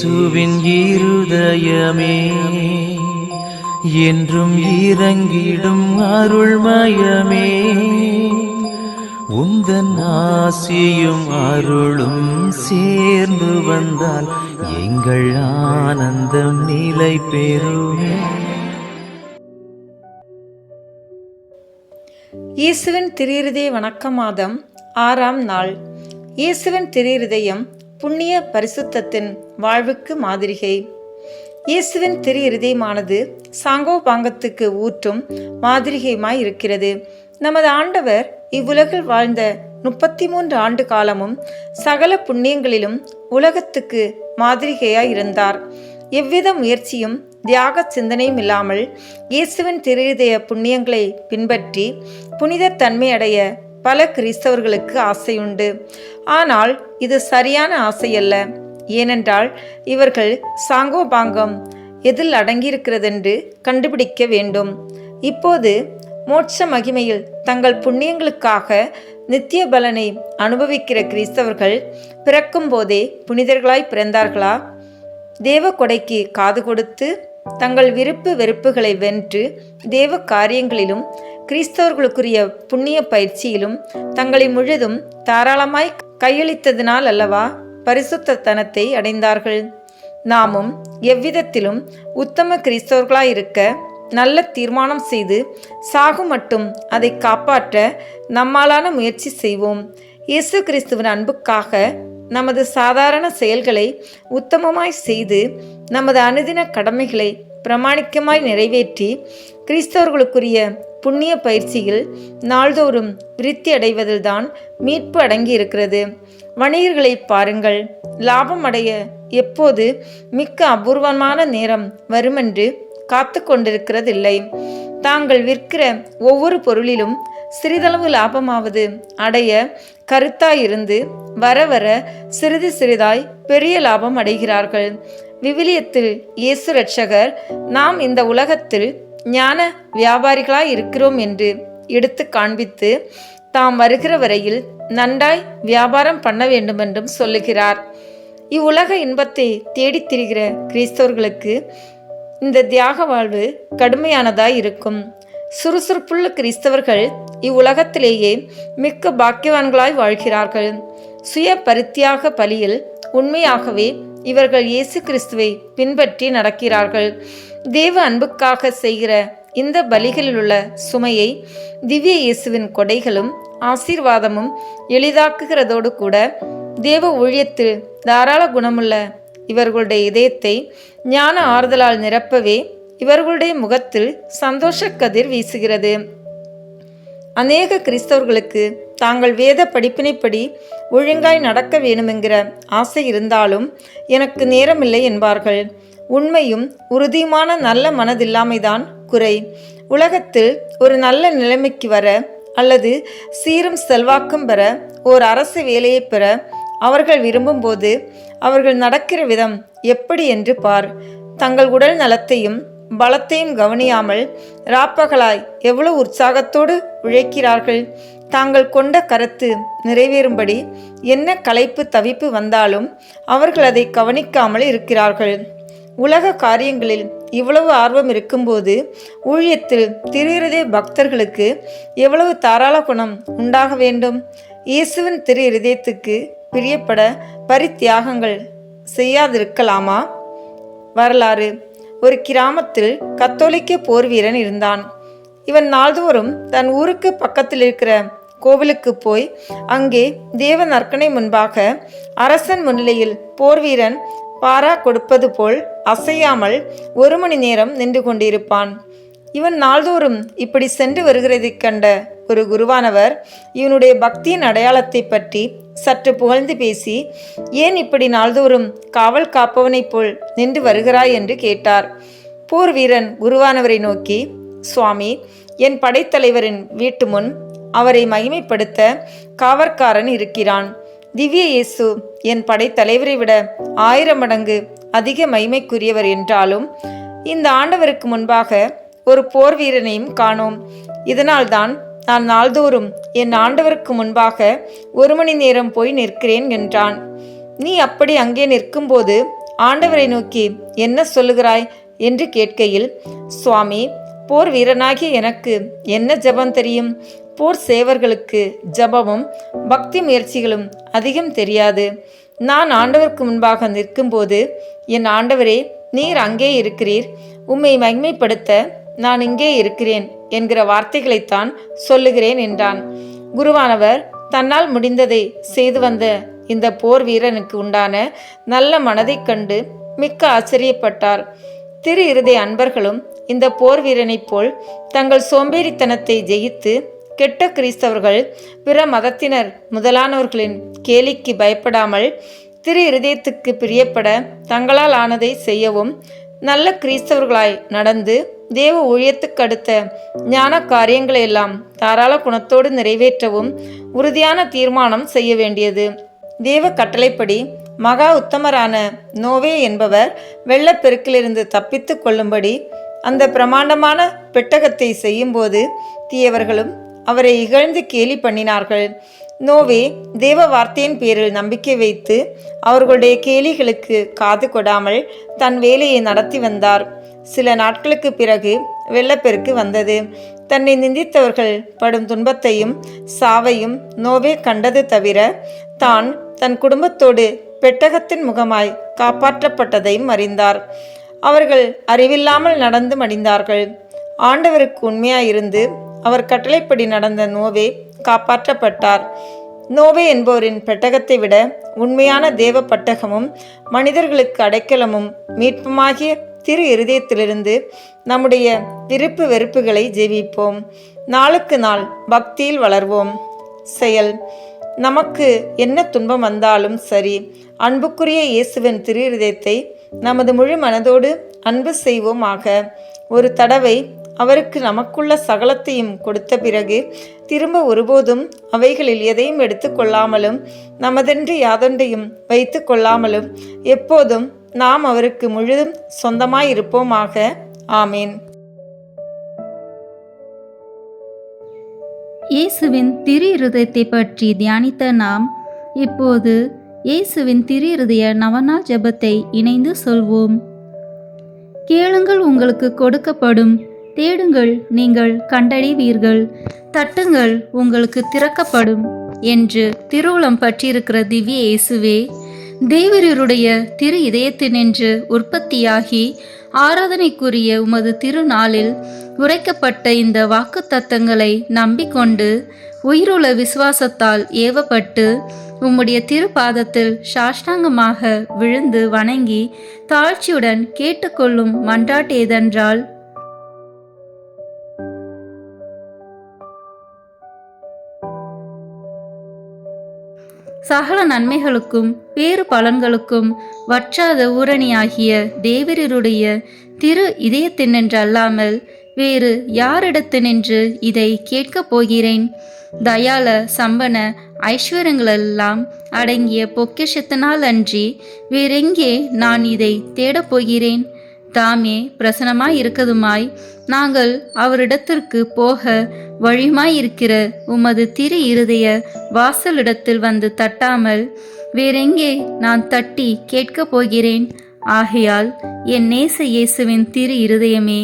இயேசுவின் இருதயமே என்றும் இறங்கிடும் அருள்மயமே, உந்தன் ஆசியும் அருளும் சேர்ந்து வந்தால் எங்கள் ஆனந்தம் நிலை பெறுமே. இயேசுவின் திருஇருதய வணக்க மாதம் 6ஆம் நாள். இயேசுவின் திருஇருதயம் புண்ணிய பரிசுத்தத்தின் வாழ்வுக்கு மாதிரிகை. இயேசுவின் திருஇருதயமானது சாங்கோபாங்கத்துக்கு ஊற்றும் மாதிரிகையுமாய் இருக்கிறது. நமது ஆண்டவர் இவ்வுலகில் வாழ்ந்த 33 ஆண்டு காலமும் சகல புண்ணியங்களிலும் உலகத்துக்கு மாதிரிகையாய் இருந்தார். எவ்வித முயற்சியும் தியாக சிந்தனையும் இல்லாமல் இயேசுவின் திருஇருதய புண்ணியங்களை பின்பற்றி புனித தன்மை அடைய பல கிறிஸ்தவர்களுக்கு ஆசையுண்டு. ஆனால் இது சரியான ஆசையல்ல. ஏனென்றால் இவர்கள் சாங்கோபாங்கம் எதில் அடங்கியிருக்கிறதென்று கண்டுபிடிக்க வேண்டும். இப்போது மோட்ச மகிமையில் தங்கள் புண்ணியங்களுக்காக நித்திய பலனை அனுபவிக்கிற கிறிஸ்தவர்கள் பிறக்கும் போதே புனிதர்களாய் பிறந்தார்களா? தேவ கொடைக்கு காது கொடுத்து தங்கள் விருப்பு வெறுப்புகளை வென்று தேவ காரியங்களிலும் கிறிஸ்தவர்களுக்குரிய புண்ணிய பயிற்சியிலும் தங்களை முழுதும் தாராளமாய் கையளித்ததினால் அல்லவா பரிசுத்தத்தனத்தை அடைந்தார்கள். நாமும் எவ்விதத்திலும் உத்தம கிறிஸ்தவர்களாயிருக்க நல்ல தீர்மானம் செய்து சாகும் மட்டும் அதை காப்பாற்ற நம்மாலான முயற்சி செய்வோம். இயேசு கிறிஸ்துவின் அன்புக்காக நமது சாதாரண செயல்களை உத்தமமாய் செய்து நமது அனுதின கடமைகளை பிரமாணிக்கமாய் நிறைவேற்றி கிறிஸ்தவர்களுக்குரிய புண்ணிய பயிற்சியில் நாள்தோறும் விருத்தி அடைவதில்தான் மீட்பு அடங்கி இருக்கிறது. வணிகர்களை பாருங்கள். லாபம் அடைய எப்போது மிக்க அபூர்வமான நேரம் வருமென்று காத்து கொண்டிருக்கிறதில்லை. தாங்கள் விற்கிற ஒவ்வொரு பொருளிலும் சிறிதளவு லாபமாவது அடைய கருத்தாயிருந்து வர வர சிறிது சிறிதாய் பெரிய லாபம் அடைகிறார்கள். விவிலியத்தில் இயேசு இரட்சகர் நாம் இந்த உலகத்தில் ஞான வியாபாரிகளாய் இருக்கிறோம் என்று எடுத்து காண்பித்து தாம் வருகிற வரையில் நன்றாய் வியாபாரம் பண்ண வேண்டுமென்றும் சொல்லுகிறார். இவ்வுலக இன்பத்தை தேடித் திரிகிற கிறிஸ்தவர்களுக்கு இந்த தியாக வாழ்வு கடுமையானதாய் இருக்கும். சுறுசுறுப்புள்ள கிறிஸ்தவர்கள் இவ்வுலகத்திலேயே மிக்க பாக்கியவான்களாய் வாழ்கிறார்கள். சுய பரித்தியாக பலியில் உண்மையாகவே இவர்கள் இயேசு கிறிஸ்துவை பின்பற்றி நடக்கிறார்கள். தேவ அன்புக்காக செய்கிற இந்த பலிகளில் உள்ள சுமையை திவ்ய இயேசுவின் கொடைகளும் ஆசீர்வாதமும் எளிதாக்குகிறதோடு கூட தேவ ஊழியத்தில் தாராள குணமுள்ள இவர்களுடைய இதயத்தை ஞான ஆறுதலால் நிரப்பவே இவர்களுடைய முகத்தில் சந்தோஷ கதிர் வீசுகிறது. அநேக கிறிஸ்தவர்களுக்கு தாங்கள் வேத படிப்பினைப்படி ஒழுங்காய் நடக்க வேணுமென்கிற ஆசை இருந்தாலும் எனக்கு நேரமில்லை என்பார்கள். உண்மையும் உறுதியுமான நல்ல மனதில்லாமைதான் குறை. உலகத்தில் ஒரு நல்ல நிலைமைக்கு வர அல்லது சீரும் செல்வாக்கும் பெற ஓர் அரசு வேலையை பெற அவர்கள் விரும்பும்போது அவர்கள் நடக்கிற விதம் எப்படி என்று பார். தங்கள் உடல் நலத்தையும் பலத்தையும் கவனியாமல் ராப்பகலாய் எவ்வளவு உற்சாகத்தோடு உழைக்கிறார்கள். தாங்கள் கொண்ட கருத்து நிறைவேறும்படி என்ன களைப்பு தவிப்பு வந்தாலும் அவர்கள் அதை கவனிக்காமல் இருக்கிறார்கள். உலக காரியங்களில் இவ்வளவு ஆர்வம் இருக்கும்போது ஊழியத்தில் திருஇருதய பக்தர்களுக்கு எவ்வளவு தாராள குணம் உண்டாக வேண்டும். இயேசுவின் திருஇருதயத்துக்கு பிரியப்பட பரித்தியாகங்கள் செய்யாதிருக்கலாமா? வரலாறு. ஒரு கிராமத்தில் கத்தோலிக்க போர் வீரன் இருந்தான். இவன் நாள்தோறும் தன் ஊருக்கு பக்கத்தில் இருக்கிற கோவிலுக்கு போய் அங்கே தேவ நற்கனை முன்பாக அரசன் முன்னிலையில் போர் வீரன் பாரா கொடுப்பது போல் அசையாமல் 1 மணி நேரம் நின்று கொண்டிருப்பான். இவன் நாள்தோறும் இப்படி சென்று வருகிறதைக் கண்ட ஒரு குருவானவர் இவனுடைய பக்தியின் அடையாளத்தை பற்றி சற்று புகழ்ந்து பேசி, ஏன் இப்படி நாள்தோறும் காவல் காப்பவனைப் போல் நின்று வருகிறாய் என்று கேட்டார். போர் வீரன் குருவானவரை நோக்கி, சுவாமி, என் படைத்தலைவரின் வீட்டு முன் அவரை மகிமைப்படுத்த காவற்காரன் இருக்கிறான். திவ்ய இயேசு என் படைத்தலைவரை விட 1000 மடங்கு அதிக மகிமைக்குரியவர் என்றாலும் இந்த ஆண்டவருக்கு முன்பாக ஒரு போர் வீரனையும் காணோம். இதனால்தான் நான் நாள்தோறும் என் ஆண்டவருக்கு முன்பாக 1 மணி நேரம் போய் நிற்கிறேன் என்றான். நீ அப்படி அங்கே நிற்கும்போது ஆண்டவரை நோக்கி என்ன சொல்லுகிறாய் என்று கேட்கையில், சுவாமி, போர் வீரனாகிய எனக்கு என்ன ஜெபம் தெரியும்? போர் சேவர்களுக்கு ஜெபமும் பக்தி முயற்சிகளும் அதிகம் தெரியாது. நான் ஆண்டவருக்கு முன்பாக நிற்கும்போது, என் ஆண்டவரே, நீர் அங்கே இருக்கிறீர், உம்மை மகிமைப்படுத்த நான் இங்கே இருக்கிறேன் என்கிற வார்த்தைகளைத்தான் சொல்லுகிறேன் என்றான். குருவானவர் தன்னால் முடிந்ததை செய்து வந்த இந்த போர் வீரனுக்கு உண்டான நல்ல மனதைக் கண்டு மிக்க ஆச்சரியப்பட்டார். திரு இருதய அன்பர்களும் இந்த போர் வீரனைப் போல் தங்கள் சோம்பேறித்தனத்தை ஜெயித்து கெட்ட கிறிஸ்தவர்கள், பிற மதத்தினர் முதலானவர்களின் கேலிக்கு பயப்படாமல் திரு இருதயத்துக்கு பிரியப்பட தங்களால் ஆனதை செய்யவும், நல்ல கிறிஸ்தவர்களாய் நடந்து தேவ ஊழியத்துக்கு அடுத்த ஞான காரியங்களையெல்லாம் தாராள குணத்தோடு நிறைவேற்றவும் உறுதியான தீர்மானம் செய்ய வேண்டியது. தேவ கட்டளைப்படி மகா உத்தமரான நோவே என்பவர் வெள்ளப்பெருக்கிலிருந்து தப்பித்து கொள்ளும்படி அந்த பிரமாண்டமான பெட்டகத்தை செய்யும்போது தீயவர்களும் அவரை இகழ்ந்து கேலி பண்ணினார்கள். நோவே தேவ வார்த்தையின் பேரில் நம்பிக்கை வைத்து அவர்களுடைய கேலிகளுக்கு காது கொடாமல் தன் வேலையை நடத்தி வந்தார். சில நாட்களுக்கு பிறகு வெள்ளப்பெருக்கு வந்தது. தன்னை நிந்தித்தவர்கள் படும் துன்பத்தையும் சாவையும் நோவே கண்டது தவிர, தான் தன் குடும்பத்தோடு பெட்டகத்தின் முகமாய் காப்பாற்றப்பட்டதையும் அறிந்தார். அவர்கள் அறிவில்லாமல் நடந்து மடிந்தார்கள். ஆண்டவருக்கு உண்மையாயிருந்து அவர் கட்டளைப்படி நடந்த நோவே காப்பாற்றப்பட்டார். நோவே என்பவரின் பெட்டகத்தை விட உண்மையான தேவ பட்டகமும் மனிதர்களுக்கு அடைக்கலமும் மீட்புமாகிய திரு இருதயத்திலிருந்து நம்முடைய விருப்பு வெறுப்புகளை ஜெயிப்போம். நாளுக்கு நாள் பக்தியில் வளர்வோம். செயல்: நமக்கு என்ன துன்பம் வந்தாலும் சரி, அன்புக்குரிய இயேசுவின் திரு இருதயத்தை நமது முழு மனதோடு அன்பு செய்வோமாக. ஒரு தடவை அவருக்கு நமக்குள்ள சகலத்தையும் கொடுத்த பிறகு திரும்ப ஒருபோதும் அவைகளில் எதையும் எடுத்து கொள்ளாமலும் நமதென்று யாதொன்றையும் வைத்து கொள்ளாமலும் எப்போதும் நாம் அவருக்கு முழுதும் சொந்தமாயிருப்போமாக. ஆமீன். இயேசுவின் திரு இருதயத்தை பற்றி தியானித்த நாம் இப்போது இயேசுவின் திரு இருதய நவநாள் ஜெபத்தை இணைந்து சொல்வோம். கேளுங்கள், உங்களுக்கு கொடுக்கப்படும். தேடுங்கள், நீங்கள் கண்டடைவீர்கள். தட்டுங்கள், உங்களுக்கு திறக்கப்படும் என்று திருவுளம் பற்றியிருக்கிற திவ்ய இயேசுவே, தேவருடைய திரு இதயத்தினின்று உற்பத்தியாகி ஆராதனைக்குரிய உமது திருநாளில் உரைக்கப்பட்ட இந்த வாக்கு தத்தங்களை நம்பிக்கொண்டு உயிருள்ள விசுவாசத்தால் ஏவப்பட்டு உம்முடைய திருப்பாதத்தில் சாஷ்டாங்கமாக விழுந்து வணங்கி தாழ்ச்சியுடன் கேட்டுக்கொள்ளும் மன்றாட்டேதென்றால், சகல நன்மைகளுக்கும் பேறு பலன்களுக்கும் வற்றாத ஊரணியாகிய தேவருடைய திரு இதயத்தினின்றல்லாமல் வேறு யாரிடத்தினின்று இதை கேட்கப் போகிறேன்? தயால சம்பன ஐஸ்வர்யங்களெல்லாம் அடங்கிய பொக்கிஷத்தினால் அன்றி வேறெங்கே நான் இதை தேடப் போகிறேன்? தாமே பிரசனமாயிருக்கதுமாய் நாங்கள் அவரிடத்திற்கு போக வழியுமாயிருக்கிற உமது திரு இருதய வாசலிடத்தில் வந்து தட்டாமல் வேறெங்கே நான் தட்டி கேட்கப் போகிறேன்? ஆகையால் என் நேச இயேசுவின் திரு இருதயமே,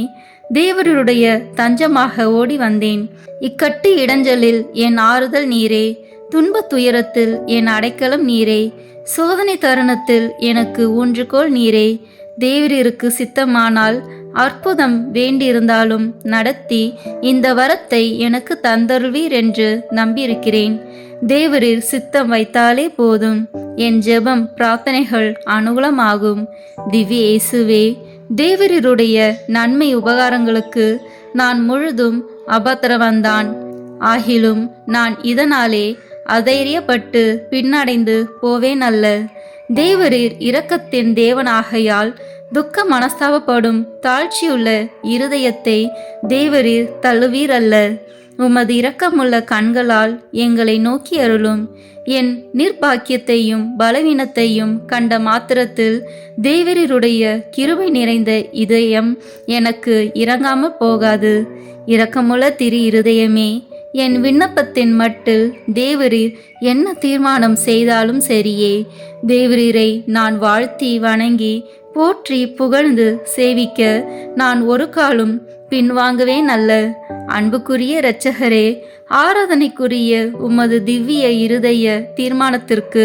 தேவருடைய தஞ்சமாக ஓடி வந்தேன். இக்கட்டு இடைஞ்சலில் என் ஆறுதல் நீரே, துன்பத் துயரத்தில் என் அடைக்கலம் நீரே, சோதனை தருணத்தில் எனக்கு ஊன்றுகோல் நீரே. தேவரிற்கு சித்தமானால் அற்புதம் வேண்டியிருந்தாலும் நடத்தி இந்த வரத்தை எனக்கு தந்தருள்வீர் என்று நம்பியிருக்கிறேன். தேவரீர் சித்தம் வைத்தாலே போதும், என் ஜெபம் பிரார்த்தனைகள் அனுகூலமாகும். திவ்ய இயேசுவே, தேவரீருடைய நன்மை உபகாரங்களுக்கு நான் முழுதும் அபத்திரவந்தான். ஆகிலும் நான் இதனாலே அதைரியப்பட்டு பின்னடைந்து போவேன் அல்ல. தேவரீர் இரக்கத்தின் தேவனாகையால் துக்க மனஸ்தாபப்படும் தாழ்ச்சியுள்ள இருதயத்தை தேவரீர் தள்ளுவீர் அல்ல. உமது இரக்கமுள்ள கண்களால் எங்களை நோக்கி அருளும். என் நிர்பாக்கியத்தையும் பலவீனத்தையும் கண்ட மாத்திரத்தில் தேவரீருடைய கிருபை நிறைந்த இதயம் எனக்கு இறங்காம போகாது. இரக்கமுள்ள திரு இருதயமே, என் விண்ணப்பத்தின் மட்டில் தேவரீர் என்ன தீர்மானம் செய்தாலும் சரியே. தேவரீரை நான் வாழ்த்தி வணங்கி போற்றி புகழ்ந்து சேவிக்க நான் ஒரு காலும் பின்வாங்குவேன் அல்ல. அன்புக்குரிய இரட்சகரே, ஆராதனைக்குரிய உமது திவ்ய இருதய தீர்மானத்திற்கு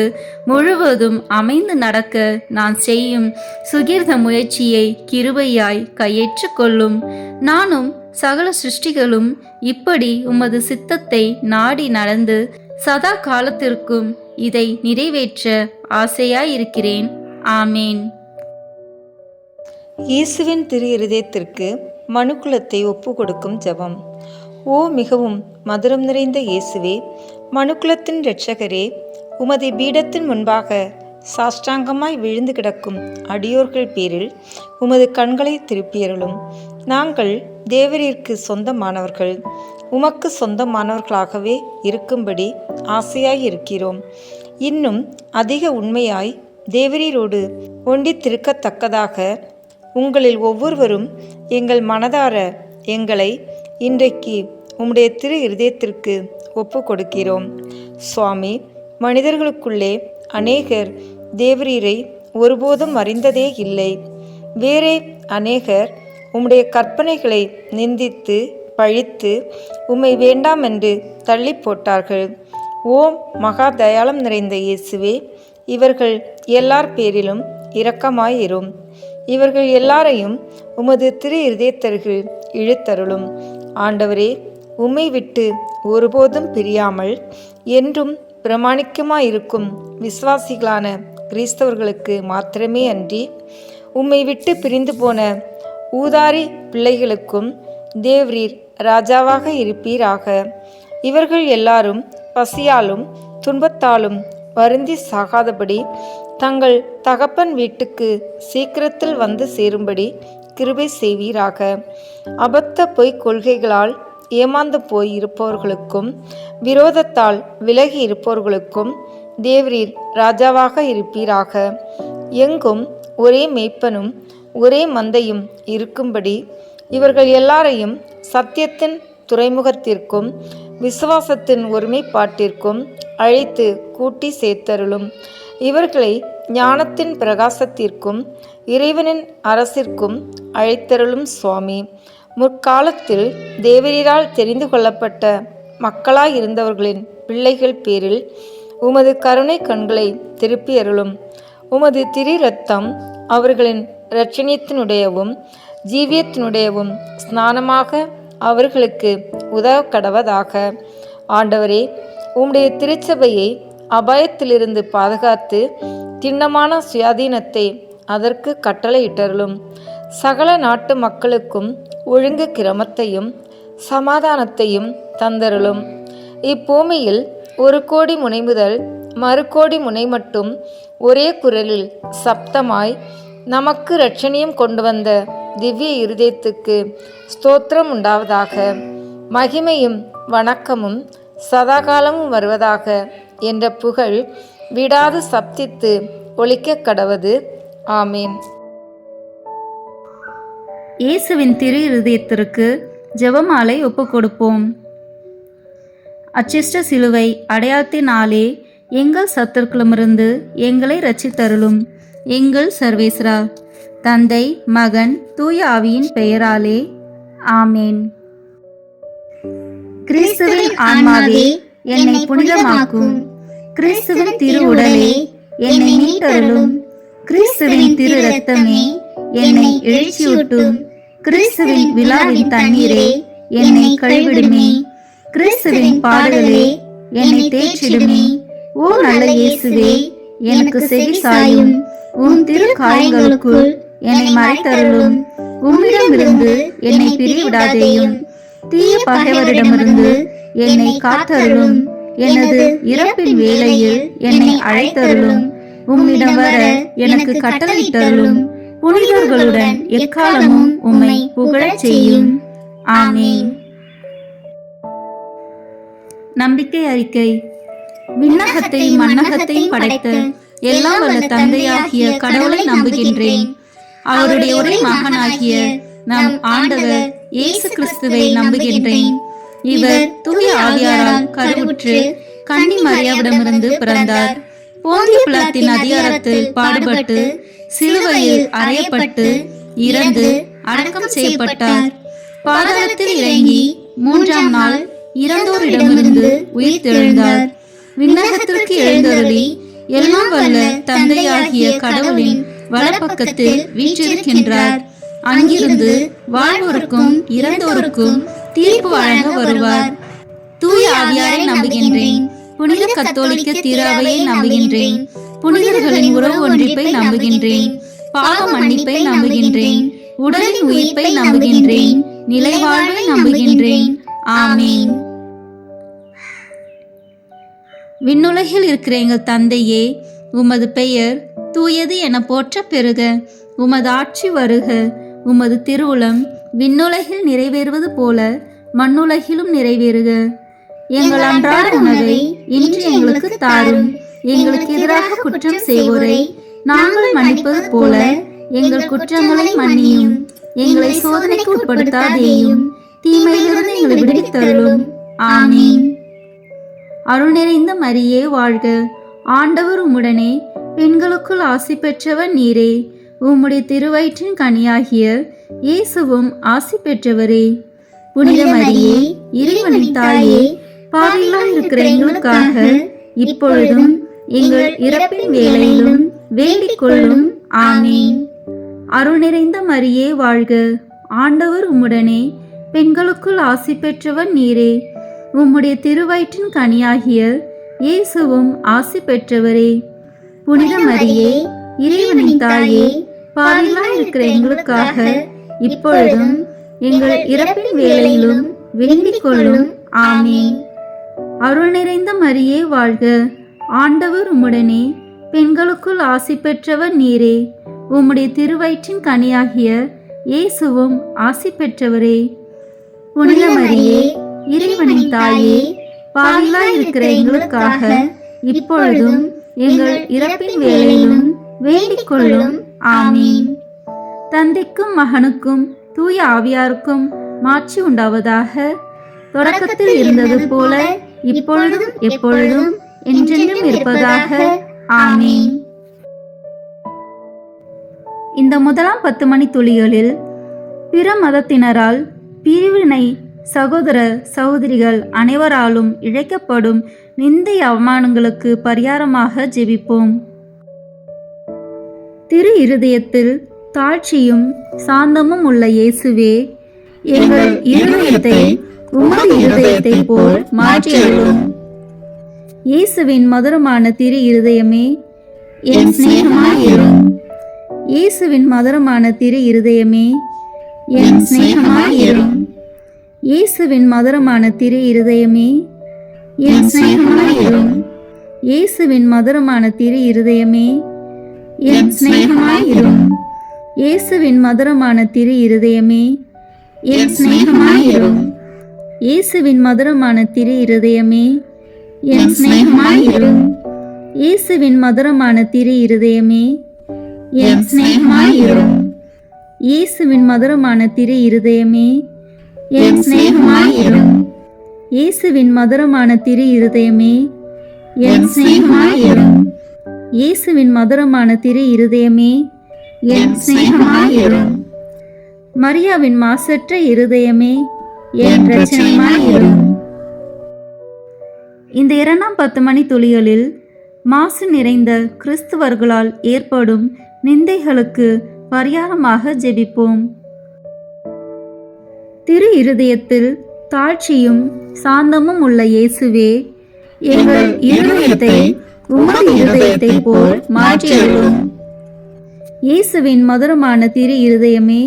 முழுவதும் அமைந்து நடக்க நான் செய்யும் சுகிர்த முயற்சியை கிருபையாய் கையேற்று கொள்ளும். நானும் சகல சிருஷ்டிகளும் இப்படி உமது சித்தத்தை நாடி நடந்து சதா காலத்திற்கும் இதை நிறைவேற்ற ஆசையாயிருக்கிறேன். ஆமேன். இயேசுவின் திரு இருதயத்திற்கு மனுக்குலத்தை ஒப்பு கொடுக்கும் ஜெபம். ஓ மிகவும் மதுரம் நிறைந்த இயேசுவே, மனுக்குலத்தின் இரட்சகரே, உமது பீடத்தின் முன்பாக சாஷ்டாங்கமாய் விழுந்து கிடக்கும் அடியோர்கள் பேரில் உமது கண்களை திருப்பியருளும். நாங்கள் தேவரீருக்கு சொந்தமானவர்கள், உமக்கு சொந்தமானவர்களாகவே இருக்கும்படி ஆசையாய் இருக்கிறோம். இன்னும் அதிக உண்மையாய் தேவரீரோடு ஒண்டித்திருக்கத்தக்கதாக உங்களில் ஒவ்வொருவரும் எங்கள் மனதார எங்களை இன்றைக்கு உம்முடைய திரு இருதயத்திற்கு ஒப்பு கொடுக்கிறோம். சுவாமி, மனிதர்களுக்குள்ளே அநேகர் தேவரீரை ஒருபோதும் அறிந்ததே இல்லை. வேறே அநேகர் உம்முடைய கற்பனைகளை நிந்தித்து பழித்து உம்மை வேண்டாம் என்று தள்ளி போட்டார்கள். ஓம் மகா தயாளம் நிறைந்த இயேசுவே, இவர்கள் எல்லார் பேரிலும் இரக்கமாயிரும். இவர்கள் எல்லாரையும் உமது திரு இருதயத்தருகில் இழுத்தருளும். ஆண்டவரே, உம்மை விட்டு ஒருபோதும் பிரியாமல் என்றும் பிரமாணிக்கமாயிருக்கும் விசுவாசிகளான கிறிஸ்தவர்களுக்கு மாத்திரமே அன்றி உம்மை விட்டு பிரிந்து போன ஊதாரி பிள்ளைகளுக்கும் தேவரீர் ராஜாவாக இருப்பீராக. இவர்கள் எல்லாரும் பசியாலும் துன்பத்தாலும் வருந்தி சாகாதபடி தங்கள் தகப்பன் வீட்டுக்கு சீக்கிரத்தில் வந்து சேரும்படி கிருபை செய்வீராக. அபத்த பொய்க் கொள்கைகளால் ஏமாந்து போய் இருப்பவர்களுக்கும் விரோதத்தால் விலகி இருப்பவர்களுக்கும் தேவரீர் ராஜாவாக இருப்பீராக. எங்கும் ஒரே மேய்ப்பனும் ஒரே மந்தையும் இருக்கும்படி இவர்கள் எல்லாரையும் சத்தியத்தின் துறைமுகத்திற்கும் விசுவாசத்தின் ஒருமைப்பாட்டிற்கும் அழைத்து கூட்டி சேர்த்தருளும். இவர்களை ஞானத்தின் பிரகாசத்திற்கும் இறைவனின் அரசிற்கும் அழைத்தருளும். சுவாமி, முற்காலத்தில் தேவரீரால் தெரிந்து கொள்ளப்பட்ட மக்களாயிருந்தவர்களின் பிள்ளைகள் பேரில் உமது கருணை கண்களை திருப்பி அருளும். உமது திரு இரத்தம் அவர்களின் இரட்சணியத்தினுடையவும் ஜீவியத்தினுடையவும் ஸ்நானமாக அவர்களுக்கு உதவ கடவதாக. ஆண்டவரே, உம்முடைய திருச்சபையை அபாயத்திலிருந்து பாதுகாத்து திண்ணமான சுயாதீனத்தை அதற்கு கட்டளையிட்டருளும். சகல நாட்டு மக்களுக்கும் ஒழுங்கு கிரமத்தையும் சமாதானத்தையும் தந்தருளும். இப்பூமியில் 1 கோடி முனை முதல் மறு கோடி முனை மட்டும் ஒரே குரலில் சப்தமாய் நமக்கு இரட்சணியம் கொண்டு வந்த திவ்ய இருதயத்துக்கு ஸ்தோத்திரம் உண்டாவதாக. மகிமையும் வணக்கமும் சதாகாலமும் வருவதாக என்ற புகழ் விடாது சப்தித்து ஒலிக்க கடவது. ஆமீன். இயேசுவின் திரு இருதயத்திற்கு ஜெபமாலை ஒப்புக் கொடுப்போம். அச்சிஷ்ட சிலுவை அடையாளத்தினாலே எங்கள் சத்துருக்களிடமிருந்து எங்களை இரட்சித்தருளும். எங்கள் சர்வேஸ்வரா, தந்தை, மகன், தூய ஆவியின் பெயராலே ஆமேன். கிறிஸ்துவின் ஆன்மாவே என்னை புனிதமாக்கும். கிறிஸ்துவின் திரு உடலே என்னை மீட்டருளும். கிறிஸ்துவின் திரு இரத்தமே என்னை எழுச்சியூட்டும். கிறிஸ்துவின் விழாவின் தண்ணீரே என்னை கழுவிடுமே. கிறிஸ்துவின் பாடுகளே என்னை தேற்றிடுமே. ஓ நல்ல இயேசுவே, எனக்கு செவி சாயும். உன் திரு காயங்களுக்குள் என்னை மறைத்தருளும். உம்மிடமிருந்து என்னை பிரிவிடாதேயும். தீய பகைவரிடமிருந்து என்னை காத்தருளும். எனது இறப்பின் வேளையில் என்னை அழைத்தருளும். உம்மிடம் வர எனக்கு கட்டளையிட்டருளும். புனிதர்களுடன் எக்காலமும் உம்மை புகழச் செய்யும். ஆமேன். நம்பிக்கை அறிக்கை. விண்ணகத்தையும் மண்ணகத்தையும் படைத்த எல்லாம் வல்ல தந்தையாகிய கடவுளை நம்புகின்றேன். அவருடைய ஒரே மகனாகிய நம் ஆண்டவர் இயேசு கிறிஸ்துவை நம்புகின்றேன். இவர் தூய ஆவியாரால் கருவுற்று கன்னி மரியாவிடமிருந்து பிறந்தார். போந்திய பிலாத்தின் அதிகாரத்தில் பாடுபட்டு சிலுவையில் அறையப்பட்டு இறந்து அடக்கம் செய்யப்பட்டார். பாதாளத்தில் இறங்கி 3ஆம் நாள் இறந்தோரிடமிருந்து உயிர் தெழுந்தார். விண்ணகத்திற்கு எழுந்தருளி எல்லாம் வல்ல தந்தையாகிய கடவுளின் வலப்பக்கத்தில் வீற்றிருக்கின்றார். அங்கிருந்து வாழ்வோருக்கும் இறந்தோருக்கும் தீர்ப்பு வழங்க வருவார். தூய ஆவியாரை நம்புகின்றேன். புனித கத்தோலிக்க திருஅவையை நம்புகின்றேன். புனிதர்களின் உறவு ஒன்றிப்பை நம்புகின்றேன். பாவ மன்னிப்பை நம்புகின்றேன். உடலின் உயிர்ப்பை நம்புகின்றேன். நிலைவாழ்வை நம்புகின்றேன். ஆமீன். விண்ணுலகில் இருக்கிற எங்கள் தந்தையே, உமது பெயர் தூயது என போற்ற பெறுக. உமது ஆட்சி வருக. உமது திருவுளம் விண்ணுலகில் நிறைவேறுவது போல மண்ணுலகிலும் நிறைவேறுக. எங்கள் அன்றாட உணவை இன்று எங்களுக்கு தாரும். எங்களுக்கு எதிராக குற்றம் செய்வோரை நாங்கள் மன்னிப்பது போல எங்கள் குற்றங்களை மன்னியும். எங்களை சோதனைக்கு உட்படுத்தாதேயும், தீமையிலிருந்து எங்களை விடுவித்தருளும். ஆமீன். அருள் நிறைந்த மரியே வாழ்க. ஆண்டவர் உம்முடனே, பெண்களுக்குள் ஆசி பெற்றவர் நீரே. உம்முடைய திருவயிற்றின் கனியாகிய இயேசுவும் ஆசி பெற்றவரே. புனித மரியே, இறைவனின் தாயே, பாவிகளாய் இருக்கிற எங்களுக்காக இப்பொழுதும் எங்கள் இறப்பின் வேளையிலும் வேண்டிக் கொள்ளும். ஆமீன். அருள் நிறைந்த மரியே வாழ்க. ஆண்டவர் உம்முடனே, பெண்களுக்குள் ஆசி பெற்றவர் நீரே. உம்முடைய திருவயிற்றின் கனியாகிய இயேசுவும் ஆசி பெற்றவரே. புனித மரியே, இறைவனின் தாயே, பாவிகளாய் இருக்கிற எங்களுக்காக இப்பொழுதும் எங்கள் இறப்பின் வேளையிலும் வேண்டிக் கொள்ளும். ஆமீன். அருள் நிறைந்த மரியே வாழ்க. ஆண்டவர் உம்முடனே, பெண்களுக்குள் ஆசி பெற்றவர் நீரே. உம்முடைய திருவயிற்றின் கனியாகிய இயேசுவும் ஆசி பெற்றவரே. புனித மரியே, இறைவனின் தாயே, பாவிகளாய் இருக்கிற எங்களுக்காக இப்பொழுதும் எங்கள் இறப்பின் வேளையிலும் வேண்டிக் கொள்ளும். ஆமீன். தந்தைக்கும் மகனுக்கும் தூய ஆவியாருக்கும் மாட்சி உண்டாவதாக. தொடக்கத்தில் இருந்தது போல இப்பொழுதும் எப்பொழுதும் என்றென்றும் இருப்பதாக. ஆமீன். இந்த முதலாம் 10 மணி துளிகளில் பிற மதத்தினரால் பிரிவினை சகோதர சகோதரிகள் அனைவராலும் இழைக்கப்படும் நிந்தை அவமானங்களுக்கு பரிகாரமாக ஜெபிப்போம். திரு இருதயத்தில் தாழ்ச்சியும் சாந்தமும் உள்ள இயேசுவே, எங்கள் இருதயத்தை உமது இருதயத்தை போல் மாற்றியருளும். இயேசுவின் மதுரமான திரு இருதயமே, என் சிநேகமாயிரும். இயேசுவின் மதுரமான திரு இருதயமே, என் சிநேகமாயிரும். இயேசுவின் மதுரமான திரு இருதயமே, என் சிநேகமாயிரும். இயேசுவின் மதுரமான திரு இருதயமே, என் சிநேகமாயிரும். இயேசுவின் மதுரமான திரு இருதயமே, என் சிநேகமாயிரும். இயேசுவின் மதுரமான திரு இருதயமே, என் சிநேகமாயிரும். இயேசுவின் மதுரமான திரு இருதயமே, என் சிநேகமாயிரும். இயேசுவின் மதுரமான திரு இருதயமே, என் சிநேகமாயிரும். இயேசுவின் மதுரமான திரு இருதயமே, என் சிநேகமாயிரும். இயேசுவின் மதுரமான திரு இருதயமே, என் சிநேகமாயிரும். மரியாவின் மாசற்ற இருதயமே, என் இரட்சணியமாயிரும். இந்த 2ஆம் 10 மணி துளிகளில் மாசு நிறைந்த கிறிஸ்துவர்களால் ஏற்படும் நிந்தைகளுக்கு பரிகாரமாக ஜெபிப்போம். திரு இருதயத்தில் தாழ்ச்சியும் சாந்தமும் உள்ள இயேசுவே, எங்கள் இருதயத்தை உமது இருதயத்தை போல் மாற்றியருளும். இயேசுவின் மதுரமான திரு இருதயமே,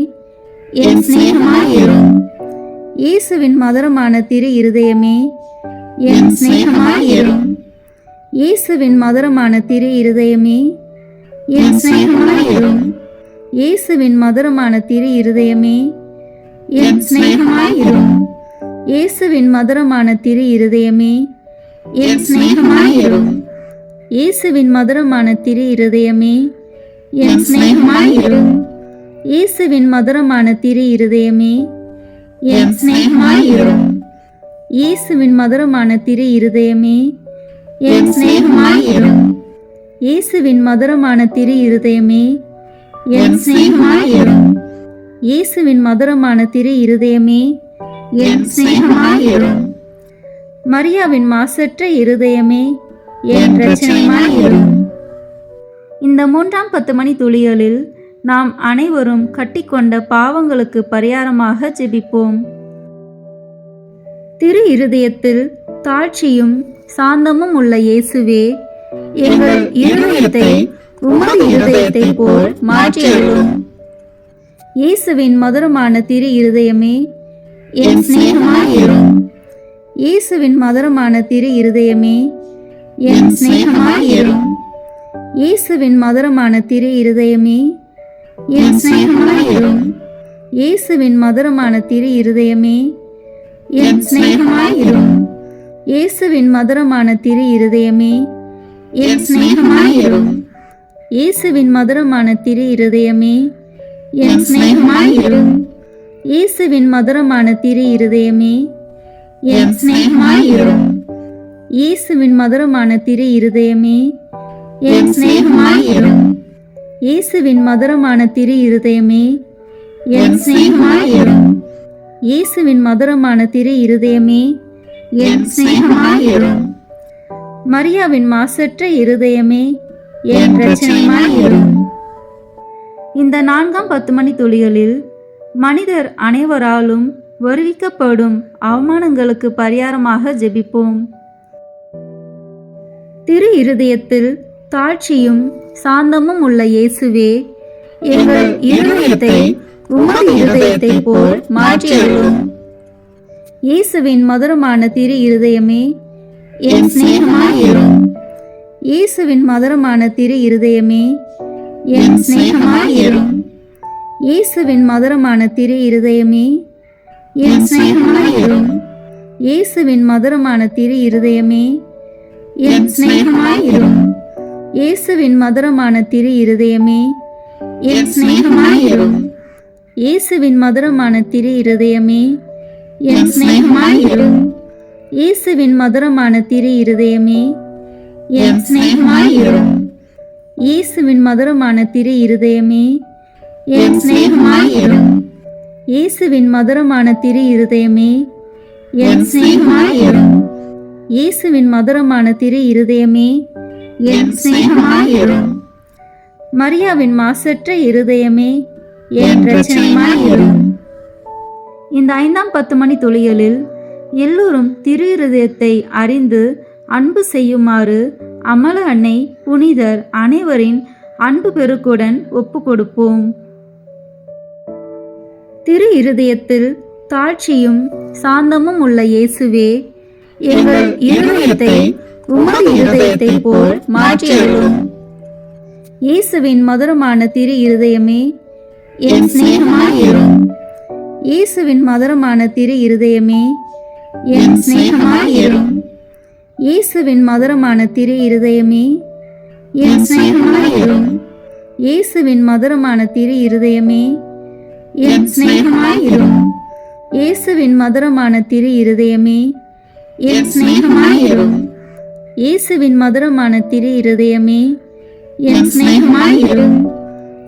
என் சிநேகமாயிரும். இயேசுவின் மதுரமான திரு இருதயமே, என் சிநேகமாயிரும். இயேசுவின் மதுரமான திரு இருதயமே, என் சிநேகமாயிரும். இயேசுவின் மதுரமான திரு இருதயமே, என் சிநேகமாயிரும். இயேசுவின் மதுரமான திரு இருதயமே, என் சிநேகமாயிரும். இயேசுவின் மதுரமான திரு இருதயமே, என் சிநேகமாயிரும். இயேசுவின் மதுரமான திரு இருதயமே, என் சிநேகமாயிரும். இயேசுவின் மதுரமான திரு இருதயமே என் சிநேகமாயிரும். இயேசுவின் மதுரமான திரு இருதயமே என் சிநேகமாயிரும். இயேசுவின் மதுரமான திரு இருதயமே என் சிநேகமாயிரும். மரியாவின் மாசற்ற இருதயமே என் இரட்சணியமாயிரும். இந்த 3ஆம் 10 மணி துளிகளில் நாம் அனைவரும் கட்டிக்கொண்ட பாவங்களுக்கு பரிகாரமாக ஜெபிப்போம். திரு இருதயத்தில் தாழ்ச்சியும் சாந்தமும் உள்ள இயேசுவே, எங்கள் இருதயத்தை உமது இருதயத்தை போல் மாற்றியருளும். இயேசுவின் மதுரமான திரு இருதயமே என் சிநேகமாயிரும். இயேசுவின் மதுரமான திரு இருதயமே என் சிநேகமாயிரும். இயேசுவின் மதுரமான திரு இருதயமே என் சிநேகமாயிரும். இயேசுவின் மதுரமான திரு இருதயமே என் சிநேகமாயிரும். இயேசுவின் மதுரமான திரு இருதயமே என் சிநேகமாயிரும். இயேசுவின் மதுரமான திரு இருதயமே என் சிநேகமாயிரும். இயேசுவின் மதுரமான திரு இருதயமே என் சிநேகமாயிரும். இயேசுவின் மதுரமான திரு இருதயமே என் சிநேகமாயிரும். இயேசுவின் மதுரமான திரு இருதயமே என் சிநேகமாயிரும். இயேசுவின் மதுரமான திரு இருதயமே என் சிநேகமாயிரும். மரியாவின் மாசற்ற இருதயமே என் இரட்சணியமாயிரும். இந்த 4ஆம் 10 மணி துளிகளில் மனிதர் அனைவராலும் வருவிக்கப்படும் அவமானங்களுக்கு பரிகாரமாக ஜெபிப்போம். திரு இருதயத்தில் தாழ்ச்சியும் சாந்தமும் உள்ள இயேசுவே, எங்கள் இருதயத்தை உமது இருதயத்தை போல் மாற்றியருளும். இயேசுவின் மதுரமான திரு இருதயமே என் சிநேகமாயிரும். இயேசுவின் மதுரமான திரு இருதயமே என் சிநேகமாயிரும். இயேசுவின் மதுரமான திரு இருதயமே என் சிநேகமாயிரும். இயேசுவின் மதுரமான திரு இருதயமே என் சிநேகமாயிரும். இயேசுவின் மதுரமான திரு இருதயமே என் சிநேகமாயிரும். இயேசுவின் மதுரமான திரு இருதயமே என் சிநேகமாயிரும். இயேசுவின் மதுரமான திரு இருதயமே என் சிநேகமாயிரும். இயேசுவின் மதுரமான திரு இருதயமே என் சிநேகமாயிரும். இயேசுவின் மதுரமான திரு இருதயமே என் சிநேகமாயிரும். இயேசுவின் மதுரமான திரு இருதயமே என் சிநேகமாயிரும். மரியாவின் மாசற்ற இருதயமே என் இரட்சணியமாயிரும். இந்த 5ஆம் 10 மணி துளிகளில் எல்லோரும் திரு இருதயத்தை அறிந்து அன்பு செய்யுமாறு அமல அன்னை புனிதர் அனைவரின் அன்பு பெருக்குடன் ஒப்பு கொடுப்போம். திரு இருதயத்தில் தாழ்ச்சியும் சாந்தமும் உள்ள இயேசுவே, எங்கள் இருதயத்தை உமது இருதயத்தை போல் மாற்றியருளும். இயேசுவின் மதுரமான திரு இருதயமே என் சிநேகமாயிரும். இயேசுவின் மதுரமான திரு இருதயமே என் சிநேகமாயிரும். இயேசுவின் மதுரமான திரு இருதயமே என் சிநேகமாயிரும். இயேசுவின் மதுரமான திரு இருதயமே என் சிநேகமாயிரும். இயேசுவின் மதுரமான திரு இருதயமே என் சிநேகமாயிரும். இயேசுவின் மதுரமான திரு இருதயமே என் சிநேகமாயிரும்.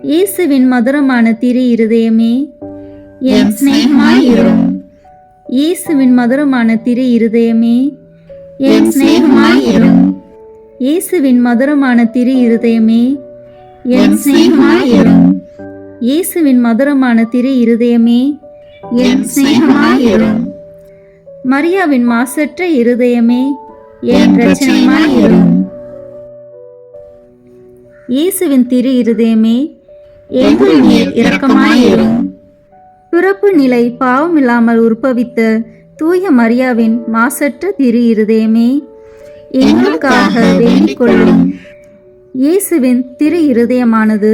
இயேசுவின் மதுரமான திரு இருதயமே என் சிநேகமாயிரும். இயேசுவின் மதுரமான திரு இருதயமே என் சிநேகமாயிரும். இயேசுவின் மதுரமான திரு இருதயமே என் சிநேகமாயிரும். இயேசுவின் மதுரமான திரு இருதயமே என் சிநேகமாயிரும். மரியாவின் மாசற்ற இருதயமே என் இரட்சணியமாயிரும். இயேசுவின் திரு இருதயமே எங்கள் மேல் இரக்கமாயிரும். பிறப்பு நிலை பாவமில்லாமல் உற்பவித்த தூய மரியாவின் மாசற்ற திரு இருதயமே எங்களுக்காக வேண்டிக் கொள்ளும். இயேசுவின் திரு இருதயமானது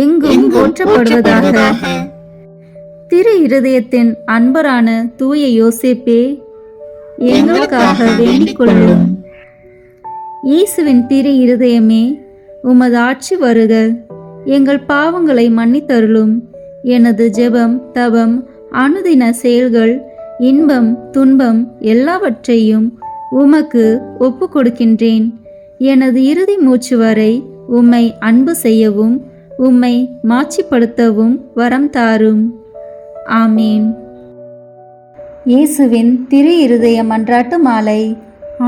எங்கும் போற்றப்படுவதாக. திரு இருதயத்தின் அன்பரான தூய யோசேப்பே எங்களுக்காக வேண்டிக் கொள்ளும். இயேசுவின் திரு இருதயமே உமது ஆட்சி வருக, எங்கள் பாவங்களை மன்னித்தருளும். எனது ஜெபம் தவம் அனுதின செயல்கள் இன்பம் துன்பம் எல்லாவற்றையும் உமக்கு ஒப்பு கொடுக்கின்றேன். எனது இறுதி மூச்சு வரை உம்மை அன்பு செய்யவும் உம்மை மாட்சிப்படுத்தவும் வரம் தாரும். ஆமீன். இயேசுவின் திரு இருதய மன்றாட்டு மாலை.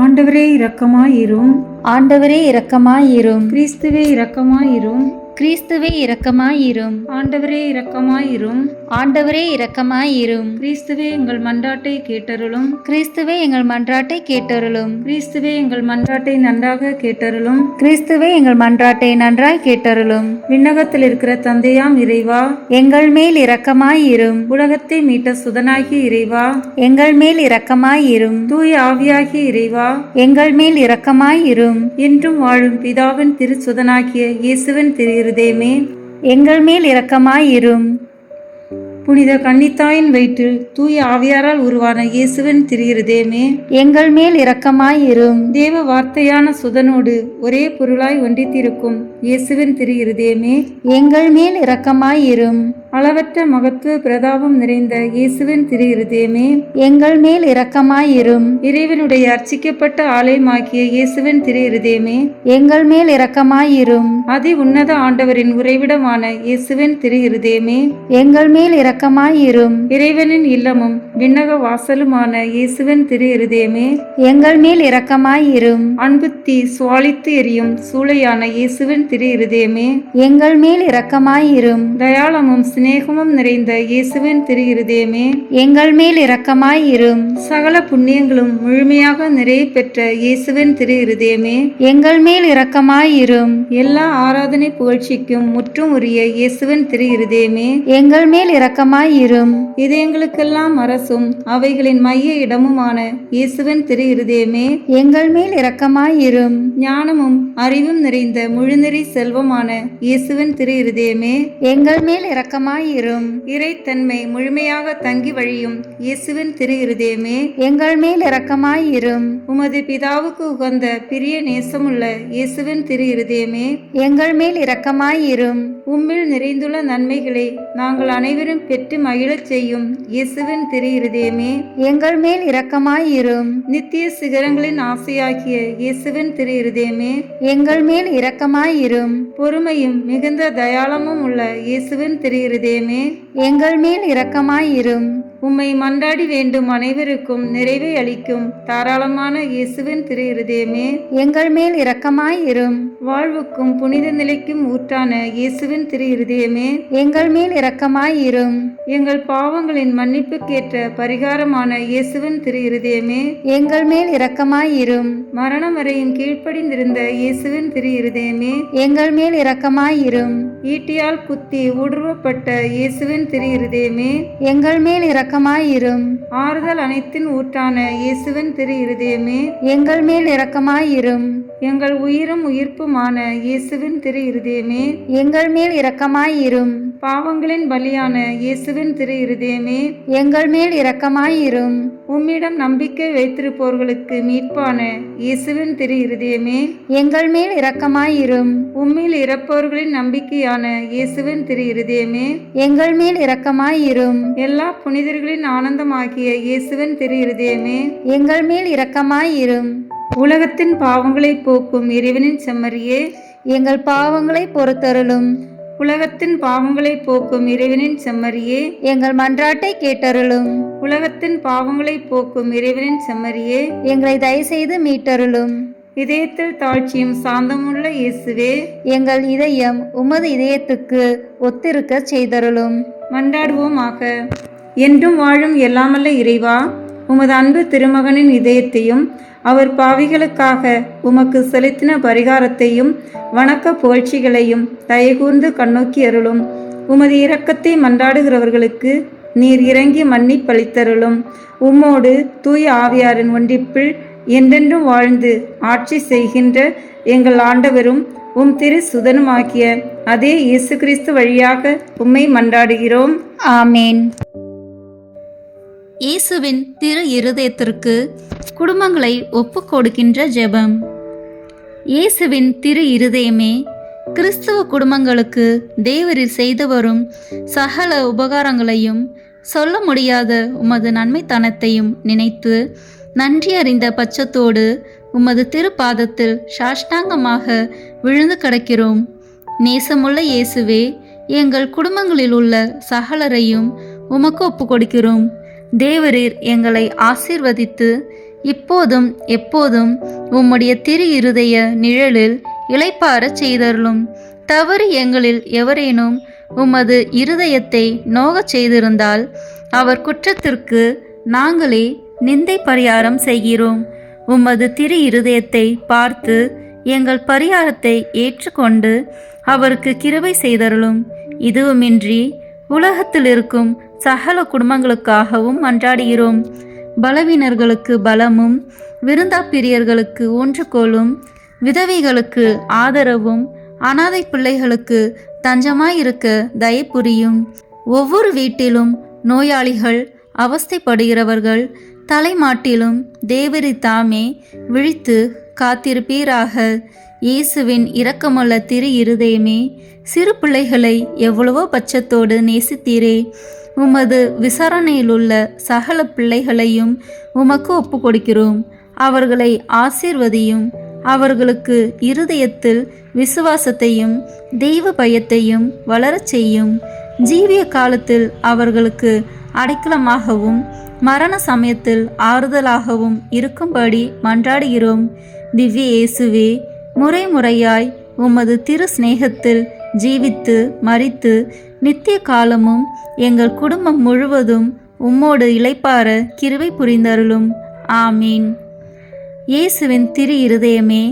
ஆண்டவரே இரக்கமாயிரும். ஆண்டவரே இரக்கமாயிரும். கிறிஸ்துவே இரக்கமாயிரும். கிறிஸ்துவே இரக்கமாயிரும். ஆண்டவரே இரக்கமாயிரும். ஆண்டவரே இரக்கமாயிரும். கிறிஸ்துவே எங்கள் மன்றாட்டை கேட்டருளும். கிறிஸ்துவே எங்கள் மன்றாட்டை கேட்டருளும். கிறிஸ்துவே எங்கள் மன்றாட்டை நன்றாக கேட்டருளும். கிறிஸ்துவே எங்கள் மன்றாட்டை நன்றாய் கேட்டருளும். விண்ணகத்தில் இருக்கிற தந்தையாம் இறைவா, எங்கள் மேல் இரக்கமாயிரும். உலகத்தை மீட்ட சுதனாகிய இறைவா, எங்கள் மேல் இரக்கமாயிரும். தூய ஆவியாகிய இறைவா, எங்கள் மேல் இரக்கமாயிரும். என்றும் வாழும் பிதாவின் திருச்சுதனாகிய இயேசுவின் திரு இருதயமே, எங்கள் மேல் இரக்கமாயிரும். புனித கன்னித்தாயின் வயிற்றில் தூய ஆவியாரால் உருவான இயேசுவின் திரு இருதயமே, எங்கள் மேல் இரக்கமாயிரும். தேவ வார்த்தையான சுதனோடு ஒரே பொருளாய் ஒன்றித்திருக்கும் இயேசுவின் திரு இருதயமே, எங்கள் மேல் இரக்கமாயிரும். அளவற்ற மகத்துவ பிரதாபம் நிறைந்த இயேசுவின் திரு இருதயமே, எங்கள் மேல் இரக்கமாயிரும். இறைவனுடைய அர்ச்சிக்கப்பட்ட ஆலயமாகிய இயேசுவின் திரு இருதயமே, எங்கள் மேல் இரக்கமாயிரும். அதி உன்னத ஆண்டவரின் உறைவிடமான இயேசுவின் திரு இருதயமே, எங்கள் மேல் இரக்கமாயிரும். இறைவனின் இல்லமும் விண்ணக வாசலுமான இயேசுவின் திரு இருதயமே, எங்கள் மேல் இரக்கமாயிரும். அன்புத்தி சுவாலித்து எரியும் சூளையான இயேசுவின் திரு இருதயமே, எங்கள் மேல் இரக்கமாயிரும். தயாளமும் சிநேகமும் நிறைந்த இயேசுவின் திரு இருதயமே, எங்கள் மேல் இரக்கமாயிரும். சகல புண்ணியங்களும் முழுமையாக நிறைய பெற்ற இயேசுவின் திரு இருதயமே, எங்கள் மேல் இரக்கமாயிரும். எல்லா ஆராதனை புகழ்ச்சிக்கும் முற்றும் உரிய இயேசுவின் திரு இருதயமே, எங்கள் மேல் இரக்கமாயிரும். இதயங்களுக்கெல்லாம் அரசும் அவைகளின் மைய இடமுமான இயேசுவின் திரு இருதயமே, எங்கள் மேல் இரக்கமாயிரும். ஞானமும் அறிவும் நிறைந்த முழுநெறி செல்வமான இயேசுவின் திரு இருதயமே, எங்கள் மேல் இரக்கமாயிரும். இறைத்தன்மை முழுமையாக தங்கி வழியும் இயேசுவின் திரு இருதயமே, எங்கள் மேல் இரக்கமாயிரும். உமது பிதாவுக்கு உகந்த பிரிய நேசமுள்ள இயேசுவின் திரு இருதயமே, எங்கள் மேல் இரக்கமாயிரும். உம்மில் நிறைந்துள்ள நன்மைகளை நாங்கள் அனைவரும் பெற்று மகிழச் செய்யும் இயேசுவின் திரு இருதயமே, எங்கள் மேல் இரக்கமாயிரும். நித்திய சிகரங்களின் ஆசையாகிய இயேசுவின் திரு இருதயமே, எங்கள் மேல் இரக்கமாயிரும். பொறுமையும் மிகுந்த தயாளமும் உள்ள இயேசுவின் திரு இருதயமே, எங்கள் மேல் இரக்கமாயிரும். உம்மை மன்றாடி வேண்டும் அனைவருக்கும் நிறைவை அளிக்கும் தாராளமான இயேசுவின் திரு இருதயமே, எங்கள் மேல் இரக்கமாயிரும். வாழ்வுக்கும் புனித நிலைக்கும் ஊற்றான இயேசுவின் திரு இருதயமே, எங்கள் மேல் இரக்கமாயிரும். எங்கள் பாவங்களின் மன்னிப்புக்கேற்ற பரிகாரமான இயேசுவின் திரு இருதயமே, எங்கள் மேல் இரக்கமாயிரும். மரணம் வரையும் கீழ்ப்படிந்திருந்த இயேசுவின் திரு இருதயமே, எங்கள் மேல் இரக்கமாயிரும். ஈட்டியால் குத்தி ஊடுருவப்பட்ட இயேசுவின் திரு இருதயமே, எங்கள் மேல் இரக்கமாயிரும். ஆறுதல் அனைத்தின் ஊற்றான இயேசுவின் திரு இருதயமே, எங்கள் மேல் இரக்கமாயிரும். எங்கள் உயிரும் உயிர்ப்புமான இயேசுவின் திரு இருதயமே, எங்கள் மேல் இரக்கமாயிரும். பாவங்களின் பலியான இயேசுவின் திரு இருதயமே, எங்கள் மேல் இரக்கமாயிரும். உம்மிடம் நம்பிக்கை வைத்திருப்பவர்களுக்கு மீட்பான இயேசுவின் திரு இருதயமே, எங்கள் மேல் இரக்கமாயிரும். உம்மில் இறப்பவர்களின் நம்பிக்கையான இயேசுவின் திரு இருதயமே, எங்கள் மேல் இரக்கமாயிரும். எல்லா புனிதர்களின் ஆனந்தமாகிய இயேசுவின் திரு இருதயமே, எங்கள் மேல் இரக்கமாயிரும். உலகத்தின் பாவங்களை போக்கும் இறைவனின் செம்மறியே, எங்கள் பாவங்களை பொறுத்தருளும். உலகத்தின் பாவங்களை போக்கும் இறைவனின் செம்மறியே, எங்கள் மன்றாட்டை கேட்டருளும். உலகத்தின் பாவங்களை போக்கும் இறைவனின் செம்மறியே, எங்களை தயவுசெய்து மீட்டருளும். இதயத்தில் தாழ்ச்சியும் சாந்தமுள்ள இயேசுவே, எங்கள் இதயம் உமது இதயத்துக்கு ஒத்திருக்க செய்தருளும். மன்றாடுவோமாக. என்றும் வாழும் எல்லாமல்ல இறைவா, உமது அன்பு திருமகனின் இதயத்தையும் அவர் பாவிகளுக்காக உமக்கு செலுத்தின பரிகாரத்தையும் வணக்க புகழ்ச்சிகளையும் தயகூர்ந்து கண்ணோக்கி அருளும். உமது இரக்கத்தை மன்றாடுகிறவர்களுக்கு நீர் இறங்கி மன்னிப்பளித்தருளும். உம்மோடு தூய ஆவியாரின் ஒன்றிப்பில் என்றென்றும் வாழ்ந்து ஆட்சி செய்கின்ற எங்கள் ஆண்டவரும் உம் திரு சுதனுமாகிய அதே இயேசு கிறிஸ்து வழியாக உம்மை மன்றாடுகிறோம். ஆமேன். இயேசுவின் திரு இருதயத்திற்கு குடும்பங்களை ஒப்புக் கொடுக்கின்ற ஜெபம். இயேசுவின் திரு இருதயமே, கிறிஸ்துவ குடும்பங்களுக்கு தேவரீர் செய்து வரும் சகல உபகாரங்களையும் சொல்ல முடியாத உமது நன்மைத்தனத்தையும் நினைத்து நன்றி அறிந்த பட்சத்தோடு உமது திருப்பாதத்தில் சாஷ்டாங்கமாக விழுந்து கிடக்கிறோம். நேசமுள்ள இயேசுவே, எங்கள் குடும்பங்களில் உள்ள சகலரையும் உமக்கு ஒப்புக்கொடுக்கிறோம். தேவரீர் எங்களை ஆசீர்வதித்து இப்போதும் எப்போதும் உம்முடைய திரு இருதய நிழலில் இளைப்பாறச் செய்தருளும். தவறு எங்களில் எவரேனும் உமது இருதயத்தை நோகச் செய்திருந்தால் அவர் குற்றத்திற்கு நாங்களே நிந்தை பரிகாரம் செய்கிறோம். உமது திரு இருதயத்தை பார்த்து எங்கள் பரிகாரத்தை ஏற்றுக்கொண்டு அவருக்கு கிருபை செய்தருளும். இதுவுமின்றி உலகத்தில் இருக்கும் சகல குடும்பங்களுக்காகவும் மன்றாடுகிறோம். பலவீனர்களுக்கு பலமும், விருந்தாப்பிரியர்களுக்கு ஊன்றுகோலும், விதவைகளுக்கு ஆதரவும், அனாதை பிள்ளைகளுக்கு தஞ்சமாயிருக்க தயப்புரியும். ஒவ்வொரு வீட்டிலும் நோயாளிகள், அவஸ்தைப்படுகிறவர்கள் தலைமாட்டிலும் தேவரி தாமே விழித்து காத்திருப்பீராக. இயேசுவின் இரக்கமுள்ள திரு இருதயமே, சிறு பிள்ளைகளை எவ்வளவோ பட்சத்தோடு நேசித்தீரே. உமது விசாரணையிலுள்ள சகல பிள்ளைகளையும் உமக்கு ஒப்புக்கொடுக்கிறோம். அவர்களை ஆசீர்வதியும். அவர்களுக்கு இருதயத்தில் விசுவாசத்தையும் தெய்வ பயத்தையும் வளரச் செய்யும். ஜீவிய காலத்தில் அவர்களுக்கு அடைக்கலமாகவும் மரண சமயத்தில் ஆறுதலாகவும் இருக்கும்படி மன்றாடுகிறோம். திவ்ய இயேசுவே, முறை முறையாய் உமது திரு சிநேகத்தில் ஜீவித்து மரித்து நித்திய காலமும் எங்கள் குடும்பம் முழுவதும் உம்மோடு இளைப்பாற கிருபை புரிந்தருளும். ஆமீன். இயேசுவின் திரு இருதயமே,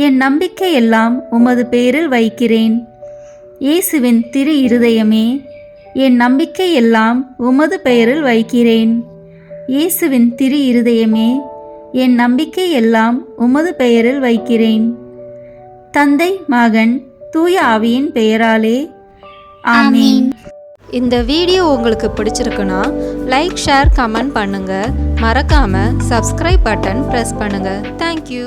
என் நம்பிக்கையெல்லாம் உமது பெயரில் வைக்கிறேன். இயேசுவின் திரு இருதயமே, என் நம்பிக்கையெல்லாம் உமது பெயரில் வைக்கிறேன். இயேசுவின் திரு இருதயமே, என் நம்பிக்கையெல்லாம் உமது பெயரில் வைக்கிறேன். தந்தை, மகன், தூய ஆவியின் பெயராலே ஆமீன். இந்த வீடியோ உங்களுக்கு பிடிச்சிருக்குன்னா லைக், ஷேர், கமெண்ட் பண்ணுங்க. மறக்காம சப்ஸ்கிரைப் பட்டன் பிரஸ் பண்ணுங்க. தேங்க்யூ.